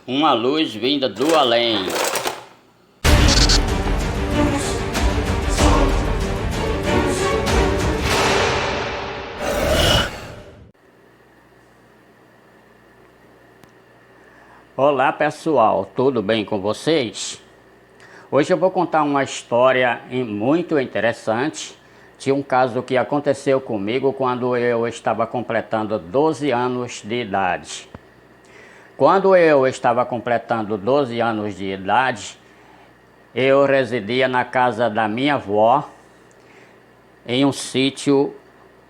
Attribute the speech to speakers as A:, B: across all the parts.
A: Uma luz vinda do além. Olá pessoal, tudo bem com vocês? Hoje eu vou contar uma história muito interessante de um caso que aconteceu comigo quando eu estava completando 12 anos de idade. Quando eu estava completando 12 anos de idade, eu residia na casa da minha avó, em um sítio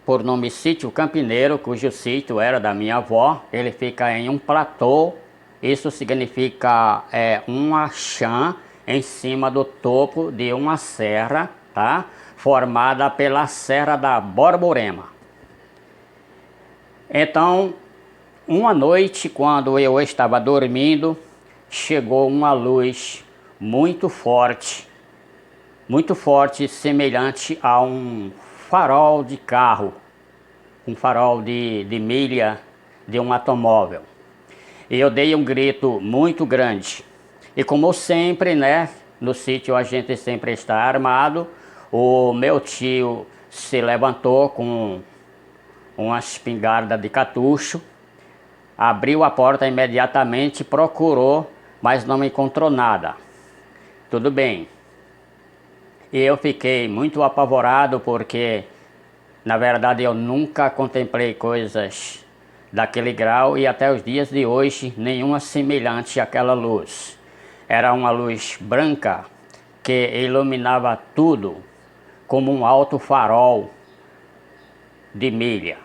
A: por nome Sítio Campineiro, cujo sítio era da minha avó. Ele fica em um platô, isso significa uma chã em cima do topo de uma serra, tá? Formada pela Serra da Borborema. Então, uma noite, quando eu estava dormindo, chegou uma luz muito forte, semelhante a um farol de carro, um farol de milha de um automóvel. E eu dei um grito muito grande. E como sempre, né, no sítio a gente sempre está armado, o meu tio se levantou com uma espingarda de cartucho, abriu a porta imediatamente, procurou, mas não encontrou nada. Tudo bem. E eu fiquei muito apavorado porque, na verdade, eu nunca contemplei coisas daquele grau e até os dias de hoje nenhuma semelhante àquela luz. Era uma luz branca que iluminava tudo como um alto farol de milha.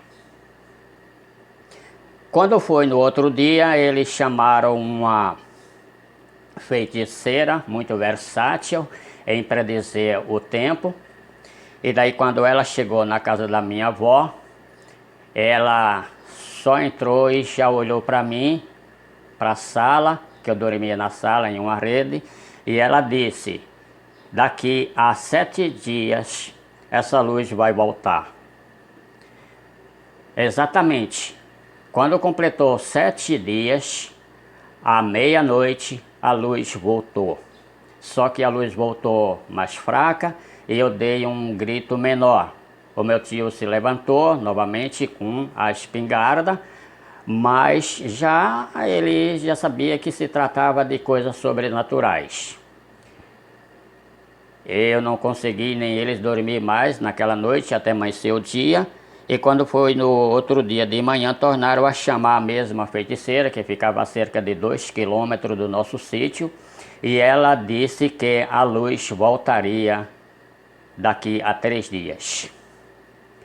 A: Quando foi no outro dia, eles chamaram uma feiticeira muito versátil em predizer o tempo. E daí quando ela chegou na casa da minha avó, ela só entrou e já olhou para mim, para a sala, que eu dormia na sala em uma rede, e ela disse: daqui a 7 dias essa luz vai voltar. Exatamente. Quando completou 7 dias, à meia-noite, a luz voltou. Só que a luz voltou mais fraca e eu dei um grito menor. O meu tio se levantou novamente com a espingarda, mas ele já sabia que se tratava de coisas sobrenaturais. Eu não consegui nem eles dormir mais naquela noite até amanhecer o dia. E quando foi no outro dia de manhã, tornaram a chamar a mesma feiticeira, que ficava a cerca de 2 quilômetros do nosso sítio. E ela disse que a luz voltaria daqui a 3 dias.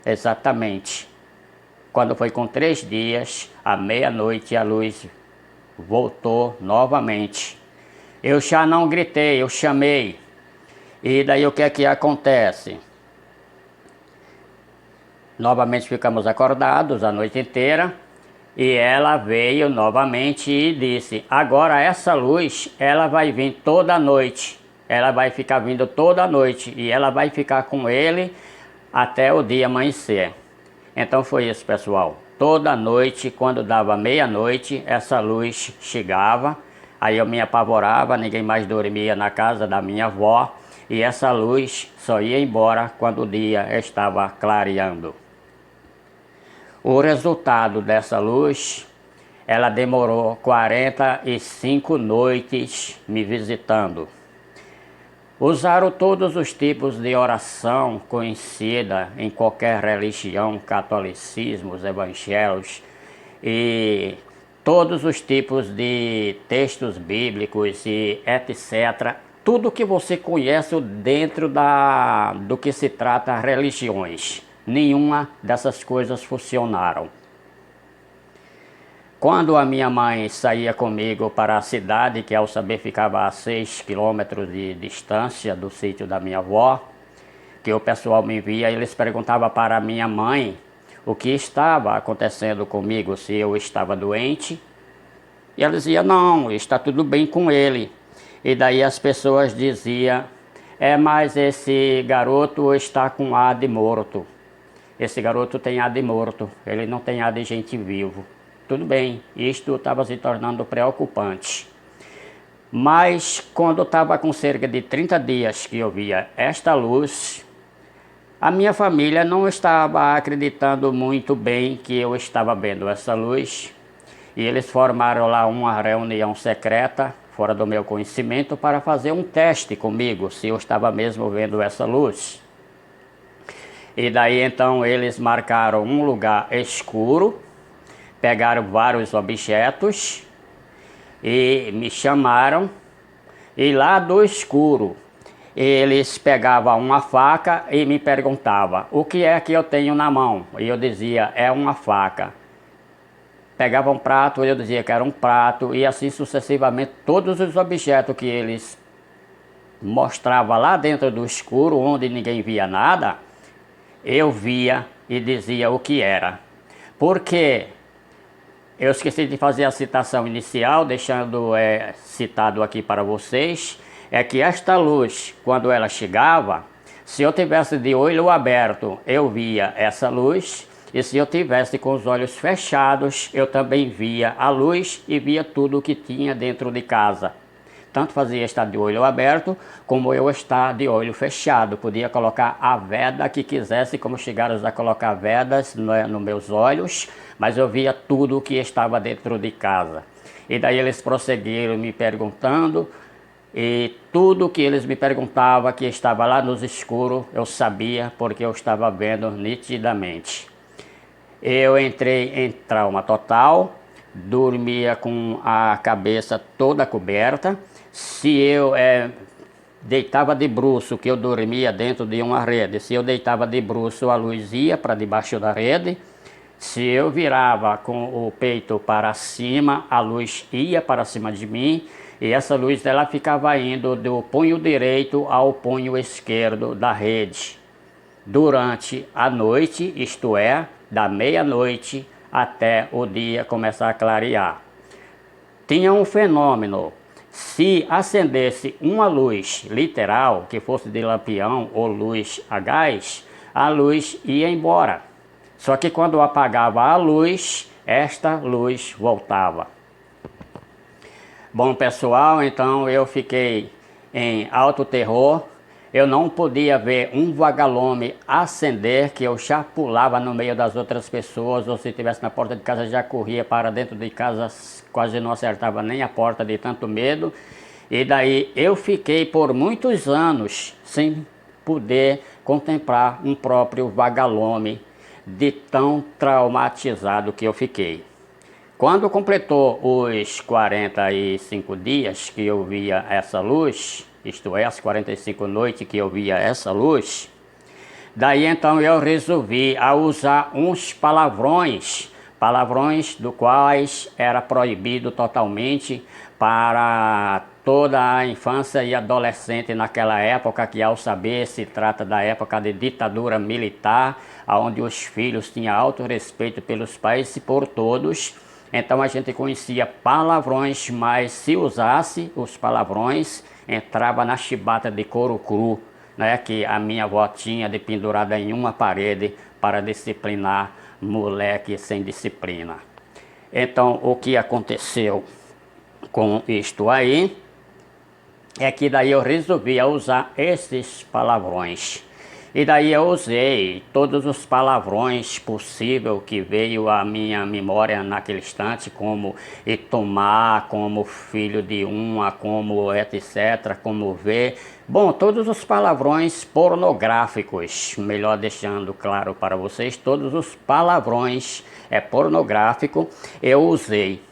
A: Exatamente. Quando foi com 3 dias, à meia-noite, a luz voltou novamente. Eu já não gritei, eu chamei. E daí o que é que acontece? Novamente ficamos acordados a noite inteira. E ela veio novamente e disse: agora essa luz, ela vai vir toda noite. Ela vai ficar vindo toda noite. E ela vai ficar com ele até o dia amanhecer. Então foi isso, pessoal. Toda noite, quando dava meia-noite, essa luz chegava. Aí eu me apavorava, ninguém mais dormia na casa da minha avó. E essa luz só ia embora quando o dia estava clareando. O resultado dessa luz, ela demorou 45 noites me visitando. Usaram todos os tipos de oração conhecida em qualquer religião, catolicismo, os evangelhos e todos os tipos de textos bíblicos e etc. Tudo que você conhece dentro do que se trata religiões. Nenhuma dessas coisas funcionaram. Quando a minha mãe saía comigo para a cidade, que ao saber ficava a 6 quilômetros de distância do sítio da minha avó, que o pessoal me via, eles perguntavam para a minha mãe o que estava acontecendo comigo, se eu estava doente. E ela dizia: não, está tudo bem com ele. E daí as pessoas diziam: mas esse garoto está com ar de morto. Esse garoto tem ar de morto, ele não tem ar de gente vivo. Tudo bem, isto estava se tornando preocupante. Mas quando estava com cerca de 30 dias que eu via esta luz, a minha família não estava acreditando muito bem que eu estava vendo essa luz. E eles formaram lá uma reunião secreta, fora do meu conhecimento, para fazer um teste comigo, se eu estava mesmo vendo essa luz. E daí então eles marcaram um lugar escuro, pegaram vários objetos e me chamaram. E lá do escuro, eles pegavam uma faca e me perguntavam: o que é que eu tenho na mão? E eu dizia: é uma faca. Pegava um prato, eu dizia que era um prato, e assim sucessivamente. Todos os objetos que eles mostravam lá dentro do escuro, onde ninguém via nada, eu via e dizia o que era. Porque eu esqueci de fazer a citação inicial, deixando citado aqui para vocês, é que esta luz, quando ela chegava, se eu tivesse de olho aberto, eu via essa luz, e se eu tivesse com os olhos fechados, eu também via a luz e via tudo o que tinha dentro de casa. Tanto fazia estar de olho aberto, como eu estar de olho fechado. Podia colocar a veda que quisesse, como chegaram a colocar vedas nos meus olhos, mas eu via tudo o que estava dentro de casa. E daí eles prosseguiram me perguntando, e tudo que eles me perguntavam que estava lá nos escuros, eu sabia, porque eu estava vendo nitidamente. Eu entrei em trauma total, dormia com a cabeça toda coberta. Se eu deitava de bruço, que eu dormia dentro de uma rede, se eu deitava de bruço, a luz ia para debaixo da rede. Se eu virava com o peito para cima, a luz ia para cima de mim. E essa luz ela ficava indo do punho direito ao punho esquerdo da rede durante a noite, isto é, da meia-noite até o dia começar a clarear. Tinha um fenômeno: se acendesse uma luz literal, que fosse de lampião ou luz a gás, a luz ia embora. Só que quando apagava a luz, esta luz voltava. Bom, pessoal, então eu fiquei em alto terror. Eu não podia ver um vagalume acender, que eu já pulava no meio das outras pessoas, ou se estivesse na porta de casa já corria para dentro de casa, quase não acertava nem a porta de tanto medo. E daí eu fiquei por muitos anos sem poder contemplar um próprio vagalume, de tão traumatizado que eu fiquei. Quando completou os 45 dias que eu via essa luz, isto é, as 45 noites que eu via essa luz, daí então eu resolvi a usar uns palavrões do quais era proibido totalmente para toda a infância e adolescente naquela época, que ao saber se trata da época de ditadura militar, onde os filhos tinham alto respeito pelos pais e por todos. Então a gente conhecia palavrões, mas se usasse os palavrões, entrava na chibata de couro cru, né, que a minha avó tinha de pendurada em uma parede para disciplinar moleque sem disciplina. Então o que aconteceu com isto aí é que daí eu resolvi usar esses palavrões. E daí eu usei todos os palavrões possíveis que veio à minha memória naquele instante, como tomar, como filho de uma, como etc, como ver. Bom, todos os palavrões pornográficos, melhor deixando claro para vocês, todos os palavrões pornográfico eu usei.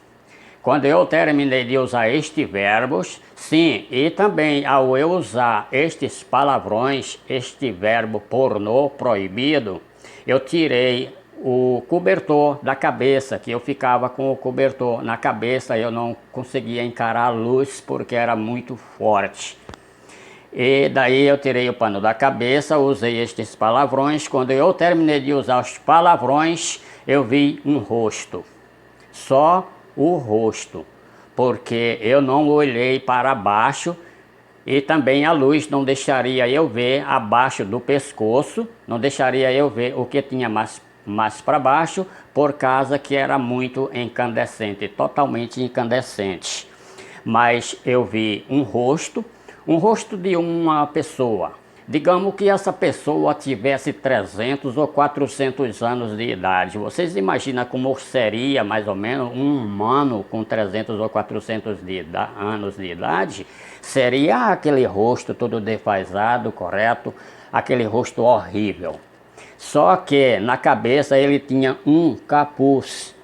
A: Quando eu terminei de usar estes verbos, sim, e também ao eu usar estes palavrões, este verbo pornô proibido, eu tirei o cobertor da cabeça, que eu ficava com o cobertor na cabeça, eu não conseguia encarar a luz porque era muito forte. E daí eu tirei o pano da cabeça, usei estes palavrões. Quando eu terminei de usar os palavrões, eu vi um rosto, só o rosto, porque eu não olhei para baixo e também a luz não deixaria eu ver abaixo do pescoço, não deixaria eu ver o que tinha mais para baixo, por causa que era muito incandescente, totalmente incandescente. mas eu vi um rosto de uma pessoa. Digamos que essa pessoa tivesse 300 ou 400 anos de idade. Vocês imaginam como seria mais ou menos um humano com 300 ou 400 anos de idade? Seria aquele rosto todo defasado, correto? Aquele rosto horrível. Só que na cabeça ele tinha um capuz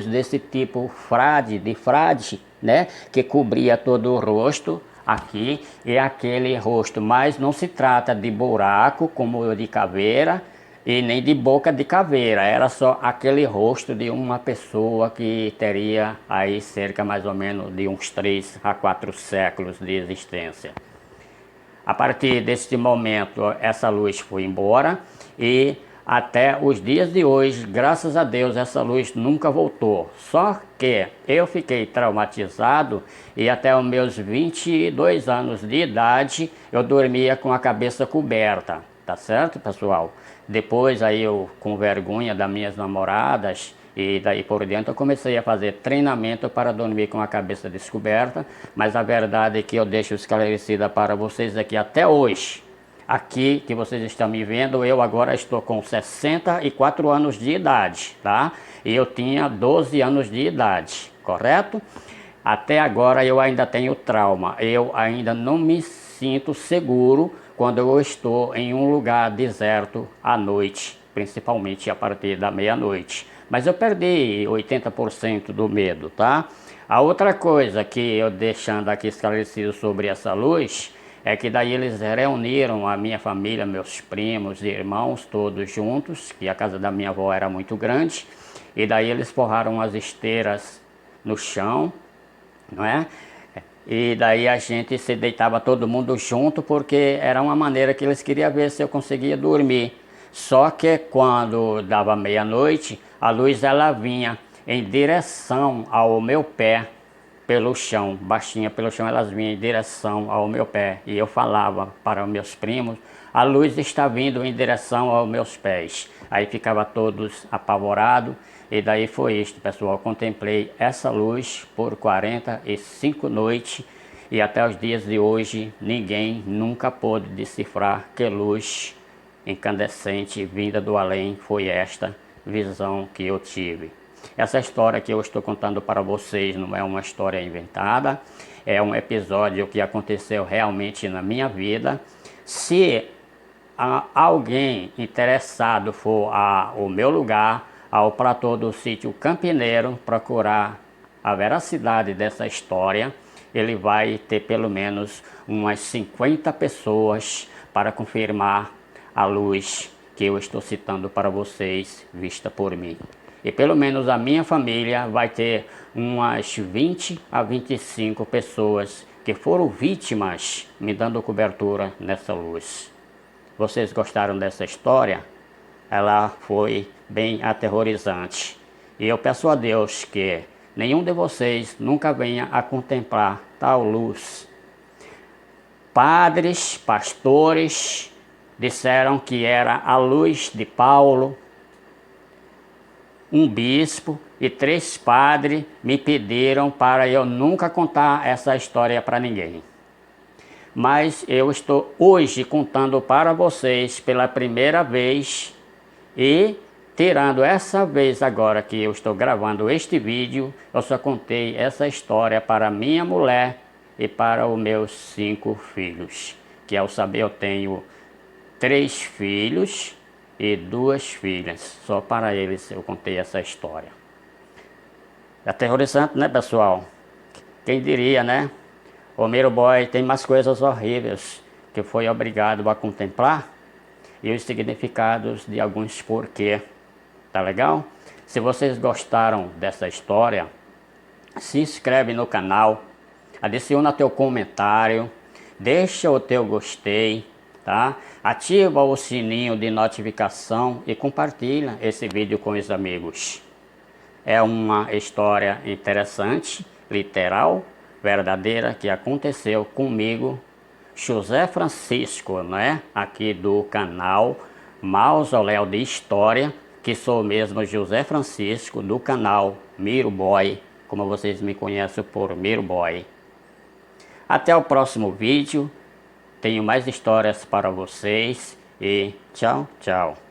A: desse tipo de frade, né? Que cobria todo o rosto aqui e aquele rosto, mas não se trata de buraco como o de caveira e nem de boca de caveira, era só aquele rosto de uma pessoa que teria aí cerca mais ou menos de uns 3 a 4 séculos de existência. A partir deste momento essa luz foi embora e até os dias de hoje, graças a Deus, essa luz nunca voltou. Só que eu fiquei traumatizado e até os meus 22 anos de idade eu dormia com a cabeça coberta, tá certo, pessoal? Depois aí eu, com vergonha das minhas namoradas e daí por diante, eu comecei a fazer treinamento para dormir com a cabeça descoberta, mas a verdade é que eu deixo esclarecida para vocês aqui até hoje. Aqui que vocês estão me vendo, eu agora estou com 64 anos de idade, tá? E eu tinha 12 anos de idade, correto? Até agora eu ainda tenho trauma, eu ainda não me sinto seguro quando eu estou em um lugar deserto à noite, principalmente a partir da meia-noite. Mas eu perdi 80% do medo, tá? A outra coisa que eu deixando aqui esclarecido sobre essa luz é que daí eles reuniram a minha família, meus primos e irmãos, todos juntos, que a casa da minha avó era muito grande, e daí eles forraram as esteiras no chão, não é? E daí a gente se deitava todo mundo junto, porque era uma maneira que eles queriam ver se eu conseguia dormir. Só que quando dava meia-noite, a luz ela vinha em direção ao meu pé, pelo chão, baixinha pelo chão, elas vinham em direção ao meu pé. E eu falava para os meus primos, a luz está vindo em direção aos meus pés. Aí ficava todos apavorados. E daí foi isto, pessoal. Eu contemplei essa luz por 45 noites. E até os dias de hoje, ninguém nunca pôde decifrar que luz incandescente vinda do além foi esta visão que eu tive. Essa história que eu estou contando para vocês não é uma história inventada, é um episódio que aconteceu realmente na minha vida. Se alguém interessado for ao meu lugar, ao platô do sítio Campineiro, procurar a veracidade dessa história, ele vai ter pelo menos umas 50 pessoas para confirmar a luz que eu estou citando para vocês, vista por mim. E pelo menos a minha família vai ter umas 20 a 25 pessoas que foram vítimas me dando cobertura nessa luz. Vocês gostaram dessa história? Ela foi bem aterrorizante. E eu peço a Deus que nenhum de vocês nunca venha a contemplar tal luz. Padres, pastores disseram que era a luz de Paulo. Um bispo e 3 padres me pediram para eu nunca contar essa história para ninguém. Mas eu estou hoje contando para vocês pela primeira vez e tirando essa vez agora que eu estou gravando este vídeo, eu só contei essa história para minha mulher e para os meus 5 filhos. Que ao saber eu tenho 3 filhos e 2 filhas, só para eles eu contei essa história. É aterrorizante, né, pessoal? Quem diria, né? O Miro Boy tem mais coisas horríveis que foi obrigado a contemplar e os significados de alguns porquê. Tá legal? Se vocês gostaram dessa história, se inscreve no canal, adiciona teu comentário, deixa o teu gostei, tá? Ativa o sininho de notificação e compartilha esse vídeo com os amigos. É uma história interessante, literal, verdadeira, que aconteceu comigo, José Francisco, né? Aqui do canal Mausoléu de História, que sou mesmo José Francisco do canal Miro Boy, como vocês me conhecem por Miro Boy. Até o próximo vídeo. Tenho mais histórias para vocês e tchau, tchau.